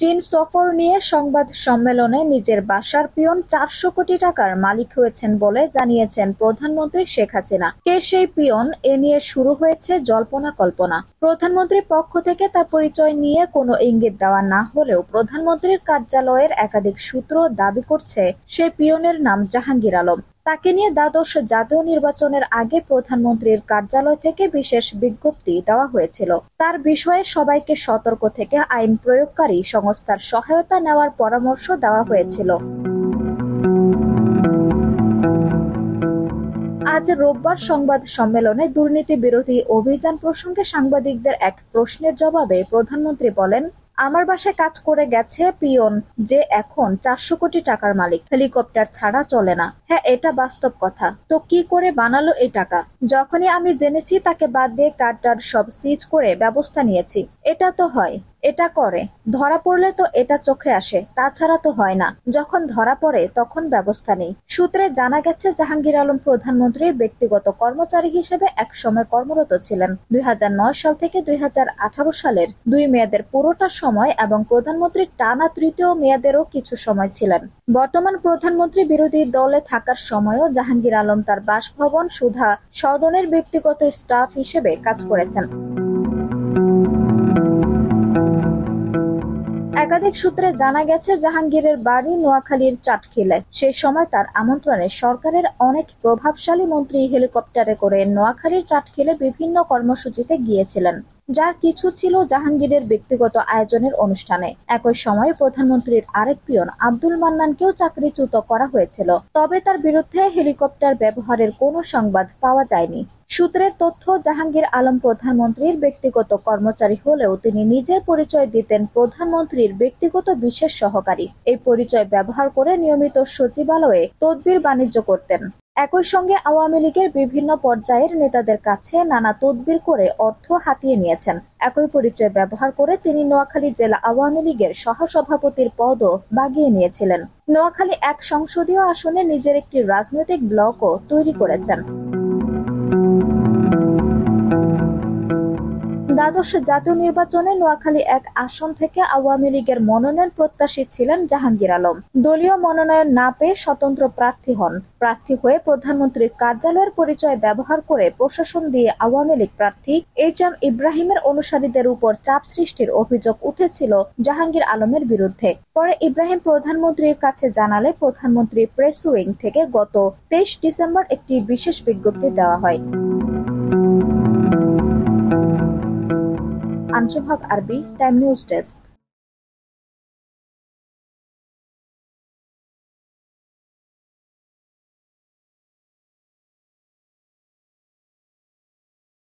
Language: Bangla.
চীন সফর নিয়ে সংবাদ সম্মেলনে নিজের বাসার পিয়ন ৪০০ কোটি টাকার মালিক হয়েছেন বলে জানিয়েছেন প্রধানমন্ত্রী শেখ হাসিনা। কে সেই পিয়ন, এ নিয়ে শুরু হয়েছে জল্পনা কল্পনা। প্রধানমন্ত্রীর পক্ষ থেকে তার পরিচয় নিয়ে কোনো ইঙ্গিত দেওয়া না হলেও প্রধানমন্ত্রীর কার্যালয়ের একাধিক সূত্র দাবি করছে সেই পিয়নের নাম জাহাঙ্গীর আলম। তাকে নিয়ে দ্বাদশ জাতীয় নির্বাচনের আগে প্রধানমন্ত্রীর কার্যালয় থেকে বিশেষ বিজ্ঞপ্তি দেওয়া হয়েছিল। তার বিষয়ে সবাইকে সতর্ক থেকে আইন প্রয়োগকারী সংস্থার সহায়তা নেওয়ার পরামর্শ দেওয়া হয়েছিল। আজ রোববার সংবাদ সম্মেলনে দুর্নীতি বিরোধী অভিযান প্রসঙ্গে সাংবাদিকদের এক প্রশ্নের জবাবে প্রধানমন্ত্রী বলেন, আমার বাসায় কাজ করে গেছে পিয়ন, যে এখন ৪০০ কোটি টাকার মালিক। হেলিকপ্টার ছাড়া চলে না। হ্যাঁ, এটা বাস্তব কথা। তো কি করে বানালো এই টাকা? যখনই আমি জেনেছি তাকে বাদ দিয়ে কার্ডটার সব সিজ করে ব্যবস্থা নিয়েছি। এটা তো হয়, এটা করে। ধরা পড়লে তো এটা চোখে আসে, তাছাড়া তো হয় না। যখন ধরা পড়ে তখন ব্যবস্থা নেই। সূত্রে জানা গেছে জাহাঙ্গীর আলম প্রধানমন্ত্রীর ব্যক্তিগত কর্মচারী হিসেবে একসময় কর্মরত ছিলেন। ২০০৯ সাল থেকে ২০১৮ সালের ২ মেয়াদের পুরোটা সময় এবং প্রধানমন্ত্রীর টানা তৃতীয় মেয়াদেরও কিছু সময় ছিলেন। বর্তমান প্রধানমন্ত্রী বিরোধী দলে থাকার সময়ও জাহাঙ্গীর আলম তার বাসভবন সুধা সদনের ব্যক্তিগত স্টাফ হিসেবে কাজ করেছেন। একাধিক সূত্রে জানা গেছে জাহাঙ্গীরের বাড়ি নোয়াখালীর চাটখিলে। সেই সময় তার আমন্ত্রণে সরকারের অনেক প্রভাবশালী মন্ত্রী হেলিকপ্টারে করে নোয়াখালীর চাটখিলে বিভিন্ন কর্মসূচিতে গিয়েছিলেন, যার কিছু ছিল জাহাঙ্গীরের ব্যক্তিগত আয়োজনের অনুষ্ঠানে। একই সময় প্রধানমন্ত্রীর আরেক পিয়ন আব্দুল মান্নানকেও চাকরিচ্যুত করা হয়েছিল, তবে তার বিরুদ্ধে হেলিকপ্টার ব্যবহারের কোনো সংবাদ পাওয়া যায়নি। সূত্রের তথ্য, জাহাঙ্গীর আলম প্রধানমন্ত্রীর ব্যক্তিগত কর্মচারী হলেও তিনি নিজের পরিচয় দিতেন প্রধানমন্ত্রীর ব্যক্তিগত বিশেষ সহকারী। এই পরিচয় ব্যবহার করে নিয়মিত সচিবালয়ে তদবির বাণিজ্য করতেন। একই সঙ্গে আওয়ামী লীগের বিভিন্ন পর্যায়ের নেতাদের কাছে নানা তদবির করে অর্থ হাতিয়ে নিয়েছেন। একই পরিচয় ব্যবহার করে তিনি নোয়াখালী জেলা আওয়ামী লীগের সহসভাপতির পদও বাগিয়ে নিয়েছিলেন। নোয়াখালী ১ সংসদীয় আসনে নিজের একটি রাজনৈতিক ব্লকও তৈরি করেছেন। দ্বাদশ জাতীয় নির্বাচনে নোয়াখালী ১ আসন থেকে আওয়ামী লীগের মনোনয়ন প্রত্যাশী ছিলেন জাহাঙ্গীর আলম। দলীয় মনোনয়ন না পেয়ে স্বতন্ত্র প্রার্থী হন। প্রার্থী হয়ে প্রধানমন্ত্রীর কার্যালয়ের পরিচয় ব্যবহার করে প্রশাসন দিয়ে আওয়ামী লীগ প্রার্থী এইচ.এম. ইব্রাহিমের অনুসারীদের উপর চাপ সৃষ্টির অভিযোগ উঠেছিল জাহাঙ্গীর আলমের বিরুদ্ধে। পরে ইব্রাহিম প্রধানমন্ত্রীর কাছে জানালে প্রধানমন্ত্রী প্রেস উইং থেকে গত ২৩ ডিসেম্বর একটি বিশেষ বিজ্ঞপ্তি দেওয়া হয়। আনসুভাগ আরবি, টাইম নিউজ ডেস্ক।